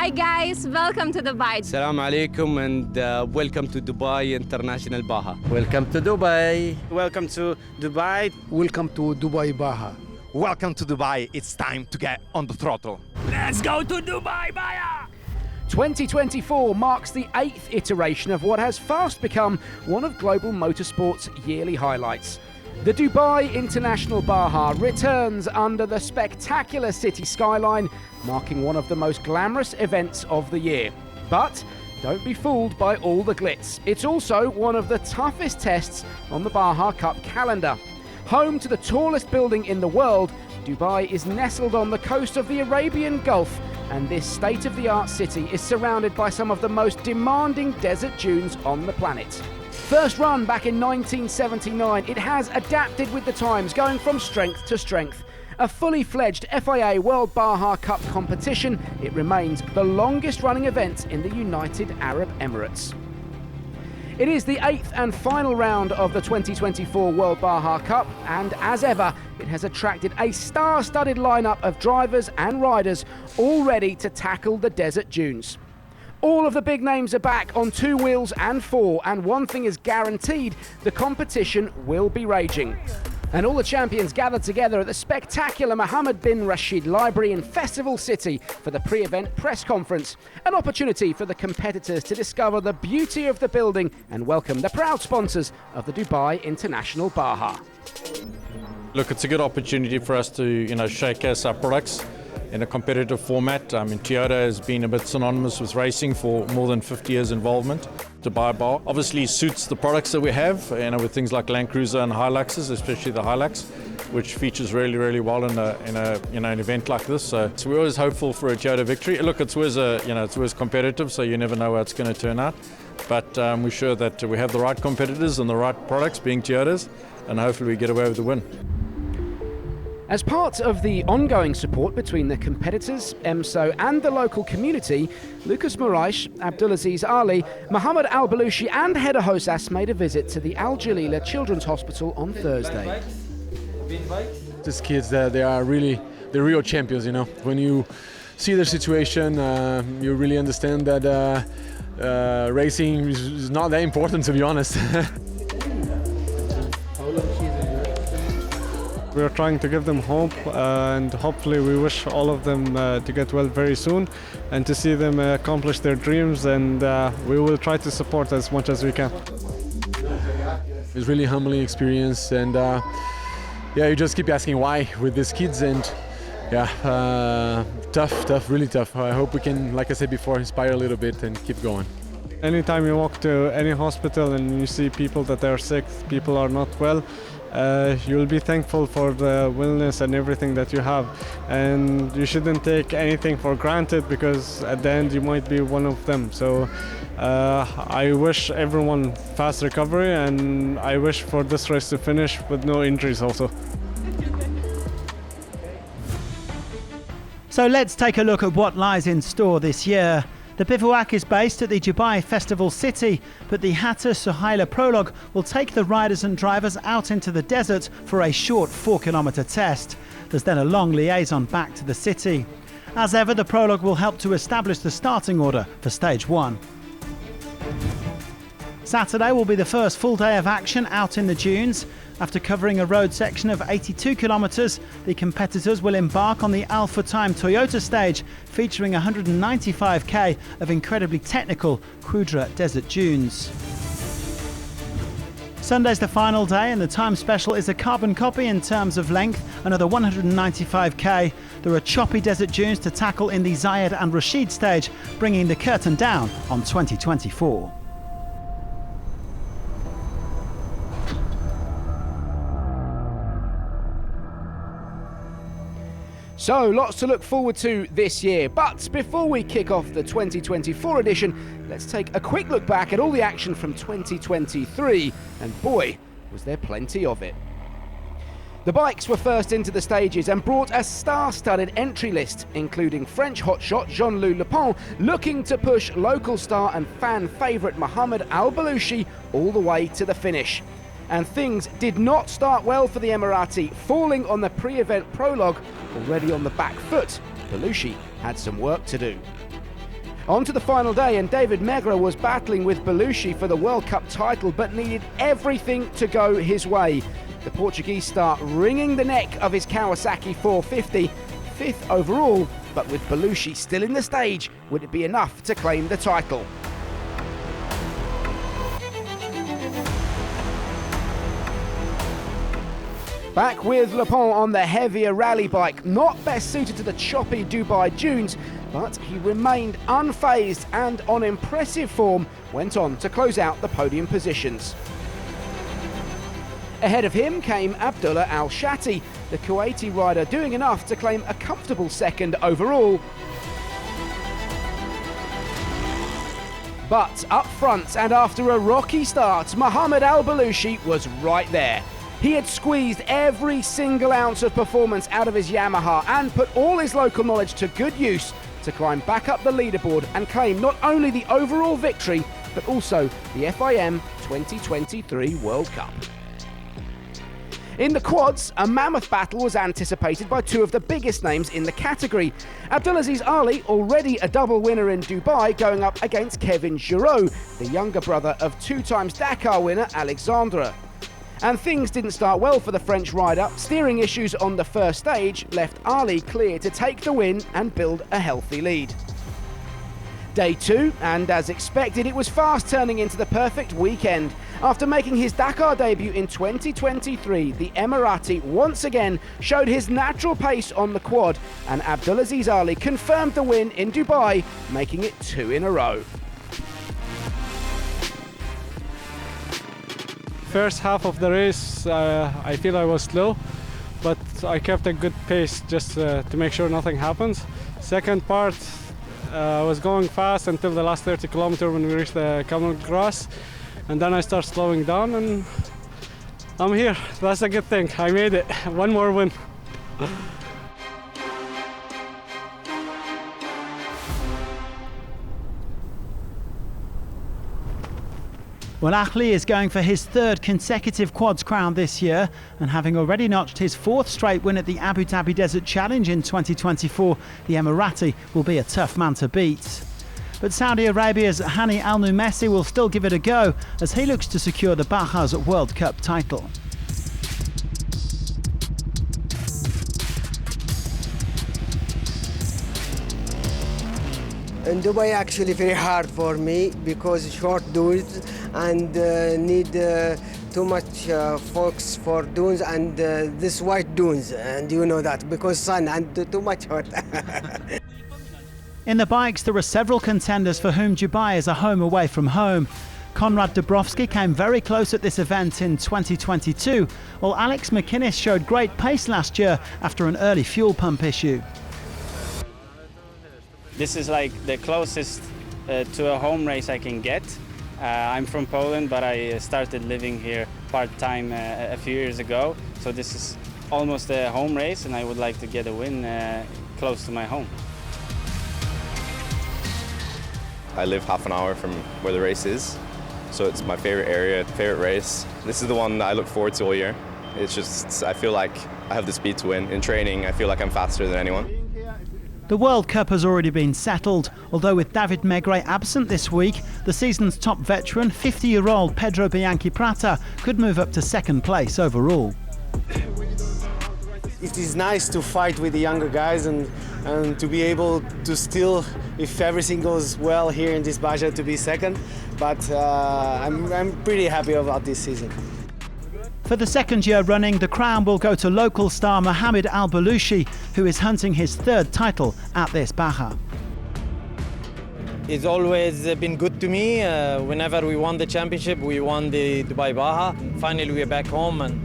Hi guys, welcome to Dubai. Assalamu alaikum and welcome to Dubai International Baja. Welcome to Dubai. Welcome to Dubai. Welcome to Dubai Baja. Welcome to Dubai. It's time to get on the throttle. Let's go to Dubai, Baja! 2024 marks the 8th iteration of what has fast become one of global motorsport's yearly highlights. The Dubai International Baja returns under the spectacular city skyline, marking one of the most glamorous events of the year. But don't be fooled by all the glitz. It's also one of the toughest tests on the Baja Cup calendar. Home to the tallest building in the world, Dubai is nestled on the coast of the Arabian Gulf, and this state-of-the-art city is surrounded by some of the most demanding desert dunes on the planet. First run back in 1979, it has adapted with the times, going from strength to strength. A fully fledged FIA World Baja Cup competition, it remains the longest running event in the United Arab Emirates. It is the 8th and final round of the 2024 World Baja Cup, and as ever, it has attracted a star-studded lineup of drivers and riders all ready to tackle the desert dunes. All of the big names are back on 2 wheels and 4, and one thing is guaranteed, the competition will be raging. And all the champions gathered together at the spectacular Mohammed bin Rashid Library in Festival City for the pre-event press conference, an opportunity for the competitors to discover the beauty of the building and welcome the proud sponsors of the Dubai International Baja. Look, it's a good opportunity for us to, showcase our products in a competitive format. I mean, Toyota has been a bit synonymous with racing for more than 50 years involvement. Dubai Bar obviously suits the products that we have, with things like Land Cruiser and Hiluxes, especially the Hilux, which features really, really well in an event like this. So we're always hopeful for a Toyota victory. Look, it's always competitive, so you never know how it's going to turn out. But we're sure that we have the right competitors and the right products, being Toyotas, and hopefully we get away with the win. As part of the ongoing support between the competitors, EMSO and the local community, Lucas Moraes, Abdulaziz Ali, Mohammed Al-Balushi and Hedda Hosas made a visit to the Al Jalila Children's Hospital on Thursday. These kids, they are really the real champions, When you see their situation, you really understand that racing is not that important, to be honest. We are trying to give them hope, and hopefully we wish all of them to get well very soon and to see them accomplish their dreams, and we will try to support as much as we can. It's really humbling experience, and you just keep asking why with these kids, and tough, really tough. I hope we can, like I said before, inspire a little bit and keep going. Anytime you walk to any hospital and you see people that are sick, people are not well, you'll be thankful for the wellness and everything that you have, and you shouldn't take anything for granted, because at the end you might be one of them. So I wish everyone fast recovery, and I wish for this race to finish with no injuries also. So let's take a look at what lies in store this year. The bivouac is based at the Dubai Festival City, but the Hatta Suhaila Prologue will take the riders and drivers out into the desert for a short 4-kilometre test. There's then a long liaison back to the city. As ever, the prologue will help to establish the starting order for Stage 1. Saturday will be the first full day of action out in the dunes. After covering a road section of 82 kilometres, the competitors will embark on the Alpha Time Toyota stage, featuring 195k of incredibly technical Qudra desert dunes. Sunday's the final day, and the time special is a carbon copy in terms of length, another 195k. There are choppy desert dunes to tackle in the Zayed and Rashid stage, bringing the curtain down on 2024. So, lots to look forward to this year. But before we kick off the 2024 edition, let's take a quick look back at all the action from 2023. And boy, was there plenty of it. The bikes were first into the stages and brought a star-studded entry list, including French hotshot Jean-Louis Lepont looking to push local star and fan favourite Mohammed Al-Balushi all the way to the finish. And things did not start well for the Emirati, falling on the pre-event prologue already on the back foot. Balushi had some work to do. On to the final day, and David Megra was battling with Belushi for the World Cup title, but needed everything to go his way. The Portuguese star wringing the neck of his Kawasaki 450, 5th overall, but with Belushi still in the stage, would it be enough to claim the title? Back with Le Pont on the heavier rally bike, not best suited to the choppy Dubai dunes, but he remained unfazed and on impressive form, went on to close out the podium positions. Ahead of him came Abdullah Al-Shati, the Kuwaiti rider doing enough to claim a comfortable 2nd overall. But up front and after a rocky start, Mohammed Al-Balushi was right there. He had squeezed every single ounce of performance out of his Yamaha and put all his local knowledge to good use to climb back up the leaderboard and claim not only the overall victory, but also the FIM 2023 World Cup. In the quads, a mammoth battle was anticipated by 2 of the biggest names in the category. Abdulaziz Ali, already a double winner in Dubai, going up against Kevin Giraud, the younger brother of 2-time Dakar winner Alexandre. And things didn't start well for the French rider. Steering issues on the first stage left Ali clear to take the win and build a healthy lead. Day 2, and as expected, it was fast turning into the perfect weekend. After making his Dakar debut in 2023, the Emirati once again showed his natural pace on the quad, and Abdulaziz Ali confirmed the win in Dubai, making it 2 in a row. First half of the race, I feel I was slow, but I kept a good pace just to make sure nothing happens. Second part, I was going fast until the last 30 kilometers when we reached the Camel Grass, and then I start slowing down, and I'm here. That's a good thing. I made it. One more win. Well, Ahli is going for his 3rd consecutive quads crown this year, and having already notched his 4th straight win at the Abu Dhabi Desert Challenge in 2024, the Emirati will be a tough man to beat. But Saudi Arabia's Hani Al-Numesi will still give it a go as he looks to secure the Baja's World Cup title. In Dubai, actually very hard for me because short dunes and need too much focus for dunes and this white dunes, and you know that because sun and too much hot. In the bikes, there are several contenders for whom Dubai is a home away from home. Konrad Dubrovsky came very close at this event in 2022, while Alex McInnes showed great pace last year after an early fuel pump issue. This is like the closest to a home race I can get. I'm from Poland, but I started living here part-time a few years ago. So this is almost a home race, and I would like to get a win close to my home. I live half an hour from where the race is, so it's my favorite area, favorite race. This is the one that I look forward to all year. It's just, I feel like I have the speed to win. In training, I feel like I'm faster than anyone. The World Cup has already been settled, although with David Megre absent this week, the season's top veteran, 50-year-old Pedro Bianchi Prata, could move up to 2nd place overall. It is nice to fight with the younger guys and to be able to still, if everything goes well here in this Baja, to be 2nd. But I'm pretty happy about this season. For the 2nd year running, the crown will go to local star Mohammed Al-Balushi, who is hunting his 3rd title at this Baja. It's always been good to me. Whenever we won the championship, we won the Dubai Baja. Finally, we're back home, and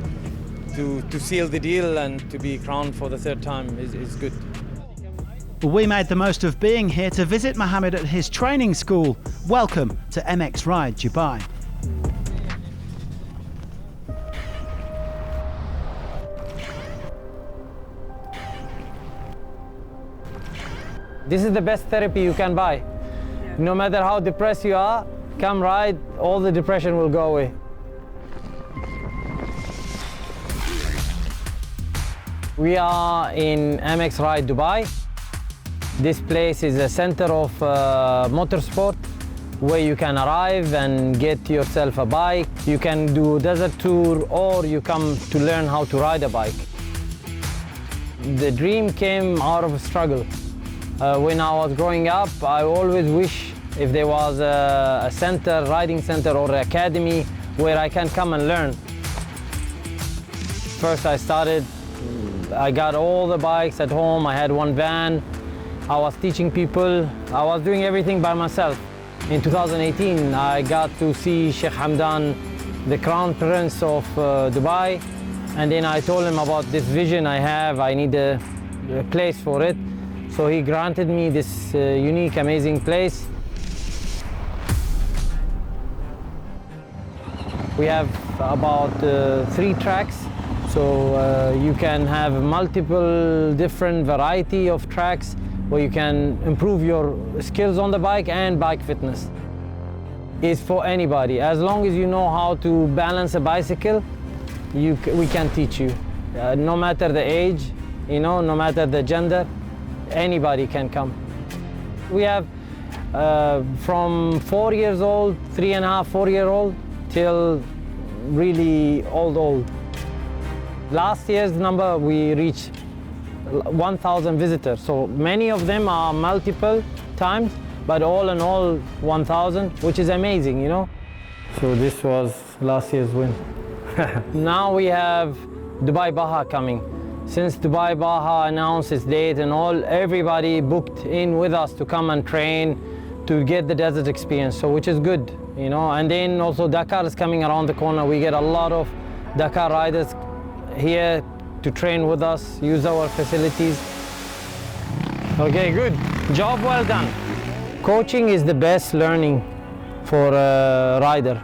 to seal the deal and to be crowned for the 3rd time is good. We made the most of being here to visit Mohammed at his training school. Welcome to MX Ride Dubai. This is the best therapy you can buy. No matter how depressed you are, come ride, all the depression will go away. We are in MX Ride Dubai. This place is a center of motorsport where you can arrive and get yourself a bike. You can do a desert tour or you come to learn how to ride a bike. The dream came out of a struggle. When I was growing up, I always wish if there was a center, riding center or academy where I can come and learn. First I got all the bikes at home. I had one van. I was teaching people. I was doing everything by myself. In 2018, I got to see Sheikh Hamdan, the Crown Prince of Dubai. And then I told him about this vision I have. I need a place for it. So he granted me this unique, amazing place. We have about 3 tracks. So you can have multiple different variety of tracks where you can improve your skills on the bike and bike fitness. It's for anybody. As long as you know how to balance a bicycle, we can teach you. No matter the age, no matter the gender, anybody can come. We have from 4 years old, 3.5, 4-year-old, till really old. Last year's number, we reached 1,000 visitors. So many of them are multiple times, but all in all 1,000, which is amazing, So this was last year's win. Now we have Dubai Baja coming. Since Dubai Baja announced its date and all, everybody booked in with us to come and train, to get the desert experience, so which is good, And then also Dakar is coming around the corner. We get a lot of Dakar riders here to train with us, use our facilities. Okay, good. Job well done. Coaching is the best learning for a rider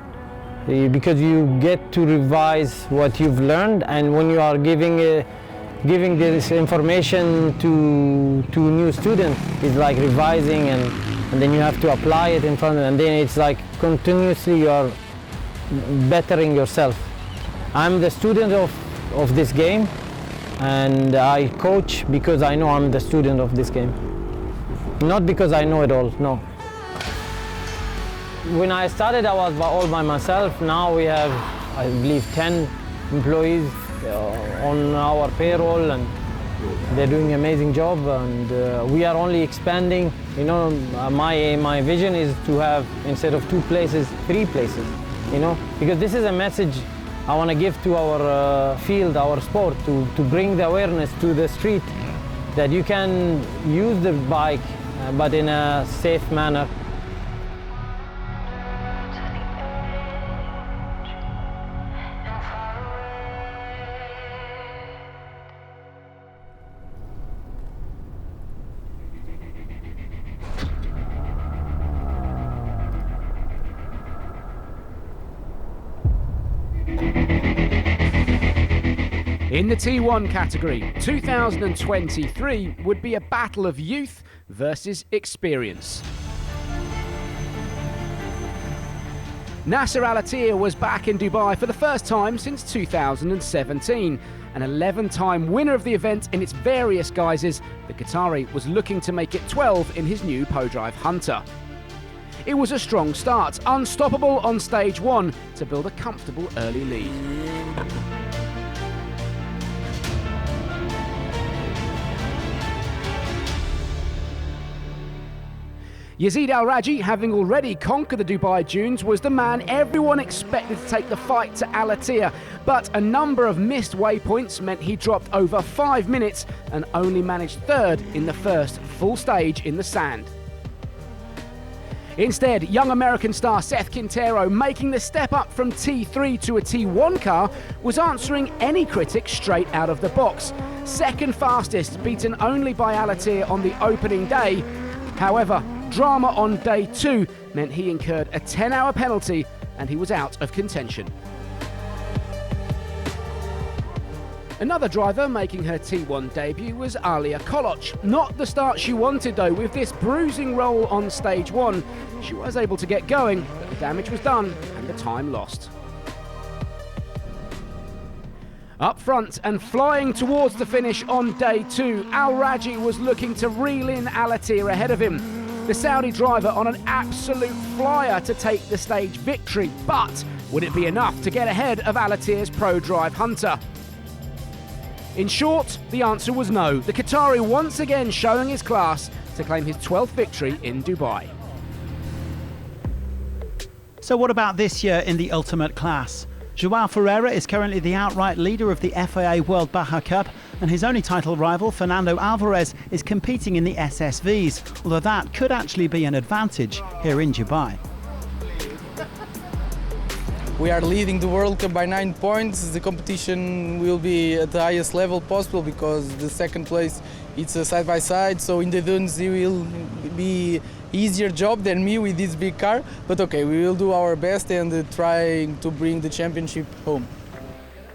because you get to revise what you've learned, and when you are giving this information to new students, it's like revising and then you have to apply it in front of them, and then it's like continuously you are bettering yourself. I'm the student of this game, and I coach because I know I'm the student of this game. Not because I know it all, no. When I started, I was all by myself. Now we have, I believe, 10 employees on our payroll, and they're doing an amazing job, and we are only expanding. My vision is to have, instead of 2 places, 3 places, because this is a message I want to give to our field, our sport, to bring the awareness to the street that you can use the bike, but in a safe manner. In the T1 category, 2023 would be a battle of youth versus experience. Nasser Al-Attiyah was back in Dubai for the first time since 2017. An 11-time winner of the event in its various guises, the Qatari was looking to make it 12 in his new ProDrive Hunter. It was a strong start, unstoppable on stage 1 to build a comfortable early lead. Yazid Al-Raji, having already conquered the Dubai Dunes, was the man everyone expected to take the fight to Al-Attiyah, but a number of missed waypoints meant he dropped over 5 minutes and only managed 3rd in the first full stage in the sand. Instead, young American star Seth Quintero, making the step up from T3 to a T1 car, was answering any critic straight out of the box. Second fastest, beaten only by Al-Attiyah on the opening day. However, drama on day 2 meant he incurred a 10-hour penalty and he was out of contention. Another driver making her T1 debut was Alia Koloch. Not the start she wanted though. With this bruising roll on stage 1, she was able to get going, but the damage was done and the time lost. Up front and flying towards the finish on day 2, Al Rajhi was looking to reel in Alatir ahead of him. The Saudi driver on an absolute flyer to take the stage victory, but would it be enough to get ahead of Alatir's ProDrive Hunter? In short, the answer was no. The Qatari once again showing his class to claim his 12th victory in Dubai. So what about this year in the ultimate class? Joao Ferreira is currently the outright leader of the FIA World Baja Cup, and his only title rival, Fernando Alvarez, is competing in the SSVs, although that could actually be an advantage here in Dubai. We are leading the World Cup by 9 points. The competition will be at the highest level possible because the second place it's a side-by-side, so in the dunes it will be easier job than me with this big car, but okay, we will do our best and trying to bring the championship home.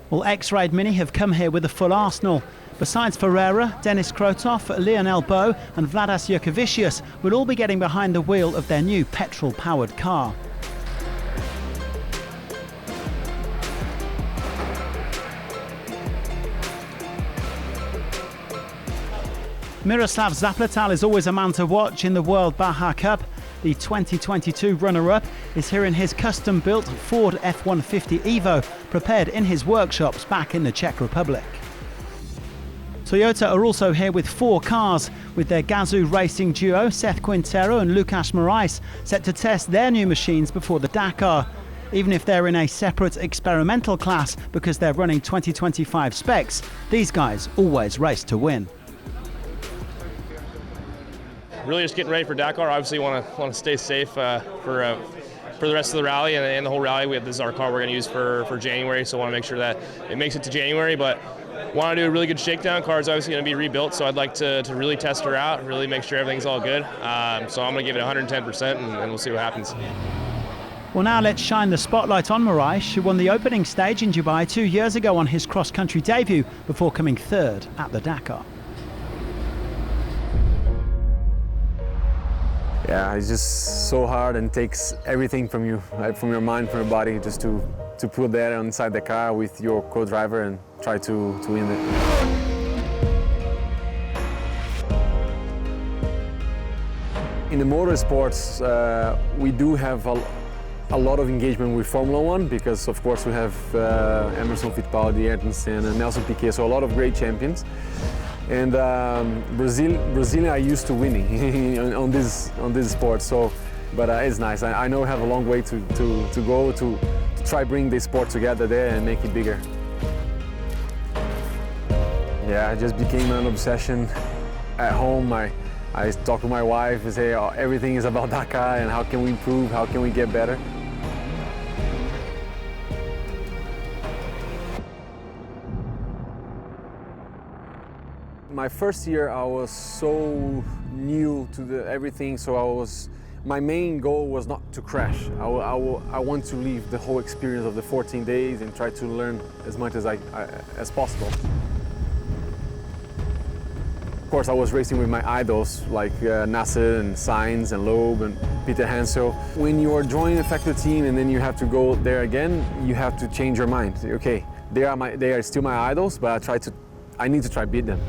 Well, X-Ride Mini have come here with a full arsenal. Besides Ferreira, Denis Krotov, Lionel Beau and Vladas Jurkevicius will all be getting behind the wheel of their new petrol-powered car. Miroslav Zapletal is always a man to watch in the World Baja Cup. The 2022 runner-up is here in his custom-built Ford F-150 Evo, prepared in his workshops back in the Czech Republic. Toyota are also here with 4 cars, with their Gazoo racing duo Seth Quintero and Lucas Morais set to test their new machines before the Dakar. Even if they're in a separate experimental class because they're running 2025 specs, these guys always race to win. Really just getting ready for Dakar. Obviously want to stay safe for the rest of the rally and the whole rally. This is our car we're going to use for January, so want to make sure that it makes it to January, but want to do a really good shakedown. Car's obviously going to be rebuilt, so I'd like to really test her out, really make sure everything's all good. So I'm going to give it 110% and we'll see what happens. Well, now let's shine the spotlight on Morais, who won the opening stage in Dubai 2 years ago on his cross-country debut before coming 3rd at the Dakar. Yeah, it's just so hard and takes everything from you, from your mind, from your body, just to put that inside the car with your co-driver and try to win it. In the motorsports, we do have a lot of engagement with Formula One because, of course, we have Emerson Fittipaldi, Ayrton Senna, Nelson Piquet, so a lot of great champions. And Brazilian are used to winning on this sport, so but it's nice. I know we have a long way to go to try bring this sport together there and make it bigger. Yeah, it just became an obsession at home. I talk to my wife and say, oh, everything is about Dakar and how can we improve, how can we get better. My first year, I was so new to everything, so my main goal was not to crash. I want to live the whole experience of the 14 days and try to learn as much as possible. Of course, I was racing with my idols like Nasser and Sainz and Loeb and Peter Hansel. When you are joining a factory team and then you have to go there again, you have to change your mind. Okay, they are still my idols, but I need to try beat them.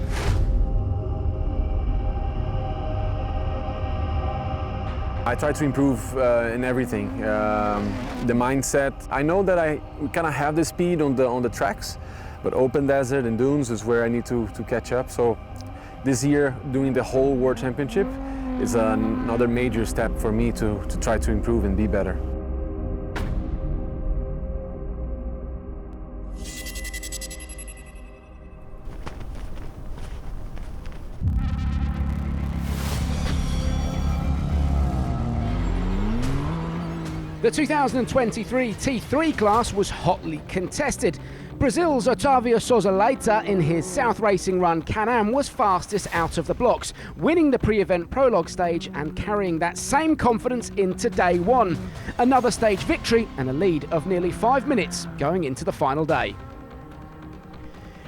I try to improve in everything. The mindset. I know that we kind of have the speed on the tracks, but open desert and dunes is where I need to catch up. So this year, doing the whole World Championship is another major step for me to try to improve and be better. The 2023 T3 class was hotly contested. Brazil's Otávio Sousa Leite in his South Racing Run Can-Am was fastest out of the blocks, winning the pre-event prologue stage and carrying that same confidence into day 1. Another stage victory and a lead of nearly 5 minutes going into the final day.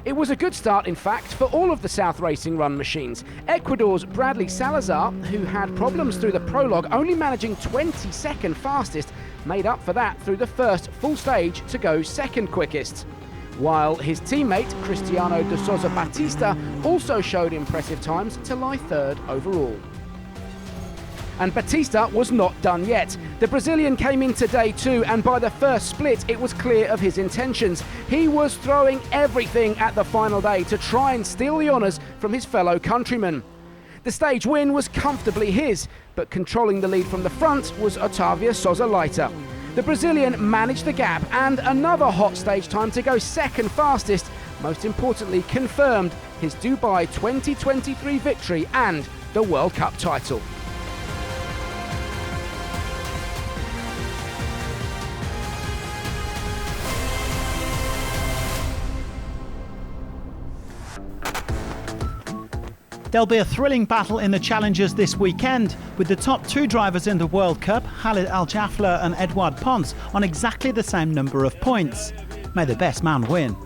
It was a good start, in fact, for all of the South Racing Run machines. Ecuador's Bradley Salazar, who had problems through the prologue, only managing 22nd fastest, made up for that through the first full stage to go second quickest. while his teammate Cristiano de Sousa Batista also showed impressive times to lie third overall. And Batista was not done yet. The Brazilian came into day 2, and by the first split it was clear of his intentions. He was throwing everything at the final day to try and steal the honours from his fellow countrymen. The stage win was comfortably his, but controlling the lead from the front was Otávio Sousa Leite. The Brazilian managed the gap, and another hot stage time to go second fastest, most importantly confirmed his Dubai 2023 victory and the World Cup title. There'll be a thrilling battle in the Challengers this weekend, with the top 2 drivers in the World Cup, Khalid Al Jafla and Edouard Ponce, on exactly the same number of points. May the best man win.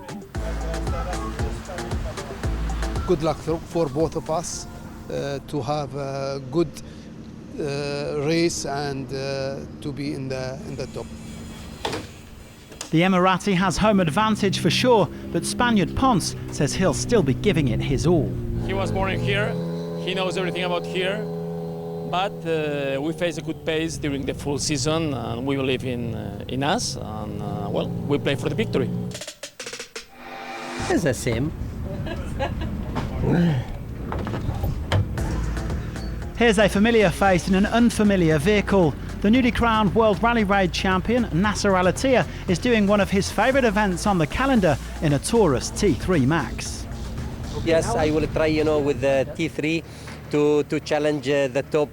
Good luck for both of us to have a good race and to be in the top. The Emirati has home advantage for sure, but Spaniard Ponce says he'll still be giving it his all. He was born here, he knows everything about here, but we face a good pace during the full season, and we believe in us, and well, we play for the victory. It's the same. Here's a familiar face in an unfamiliar vehicle. The newly crowned World Rally Raid champion, Nasser Al-Attiyah, is doing one of his favourite events on the calendar in a Taurus T3 Max. Yes, I will try, with the T3 to challenge the top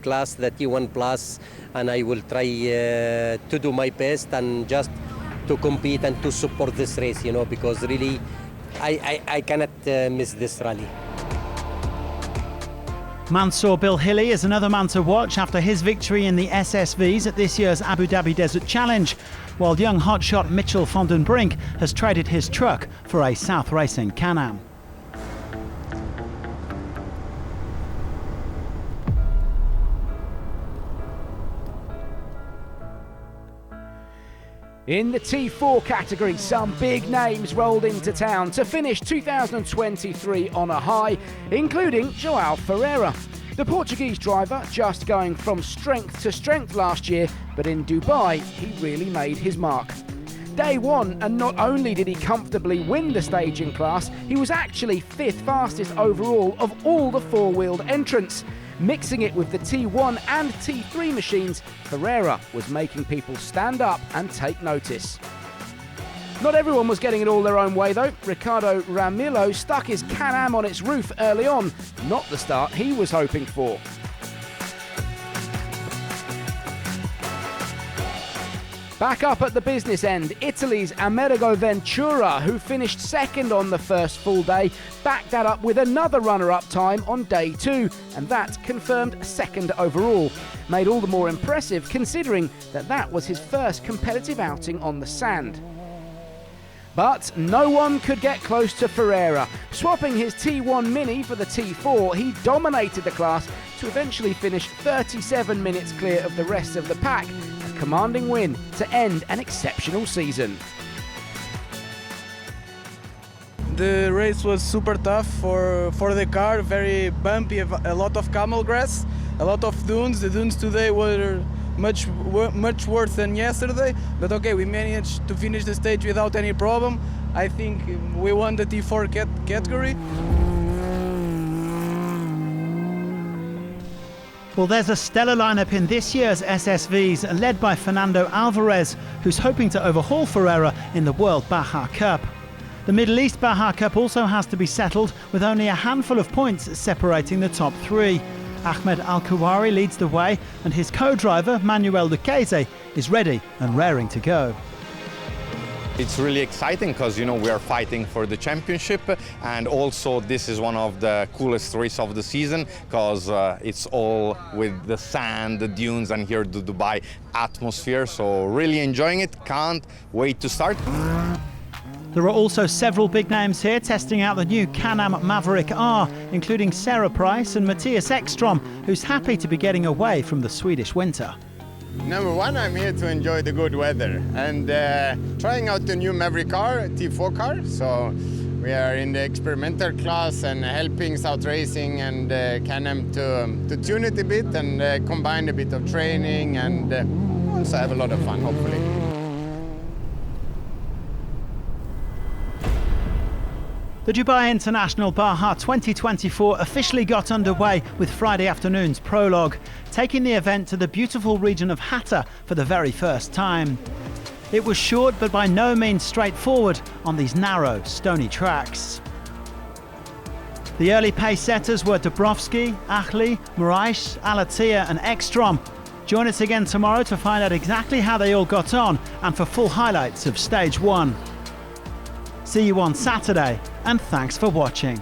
class, the T1 Plus, and I will try to do my best and just to compete and to support this race, because really I cannot miss this rally. Mansour Bilhili is another man to watch after his victory in the SSVs at this year's Abu Dhabi Desert Challenge, while young hotshot Mitchell van den Brink has traded his truck for a South Racing Can-Am. In the T4 category, some big names rolled into town to finish 2023 on a high, including João Ferreira. The Portuguese driver just going from strength to strength last year, but in Dubai, he really made his mark. Day 1, and not only did he comfortably win the staging class, he was actually 5th fastest overall of all the four-wheeled entrants. Mixing it with the T1 and T3 machines, Ferreira was making people stand up and take notice. Not everyone was getting it all their own way though. Ricardo Ramilo stuck his Can-Am on its roof early on, not the start he was hoping for. Back up at the business end, Italy's Amerigo Ventura, who finished second on the first full day, backed that up with another runner-up time on day 2, and that confirmed second overall. Made all the more impressive considering that was his first competitive outing on the sand. But no one could get close to Ferreira. Swapping his T1 Mini for the T4, he dominated the class to eventually finish 37 minutes clear of the rest of the pack. A commanding win to end an exceptional season. The race was super tough for the car, very bumpy, a lot of camel grass, a lot of dunes. The dunes today were much worse than yesterday, but okay, we managed to finish the stage without any problem. I think we won the T4 category. Well, there's a stellar lineup in this year's SSVs, led by Fernando Alvarez, who's hoping to overhaul Ferreira in the World Baja Cup. The Middle East Baja Cup also has to be settled, with only a handful of points separating the top 3. Ahmed Al-Kouari leads the way, and his co-driver, Manuel Lucchese, is ready and raring to go. It's really exciting because, we are fighting for the championship, and also this is one of the coolest races of the season because it's all with the sand, the dunes, and here the Dubai atmosphere. So really enjoying it. Can't wait to start. There are also several big names here testing out the new Can-Am Maverick R, including Sarah Price and Matthias Ekstrom, who's happy to be getting away from the Swedish winter. Number one, I'm here to enjoy the good weather and trying out the new Maverick car, T4 car. So we are in the experimental class and helping South Racing and Can-Am to tune it a bit and combine a bit of training and also have a lot of fun, hopefully. The Dubai International Baja 2024 officially got underway with Friday afternoon's prologue, taking the event to the beautiful region of Hatta for the very first time. It was short but by no means straightforward on these narrow, stony tracks. The early pace setters were Dubrovsky, Achli, Moraes, Alatia and Ekstrom. Join us again tomorrow to find out exactly how they all got on and for full highlights of Stage 1. See you on Saturday, and thanks for watching.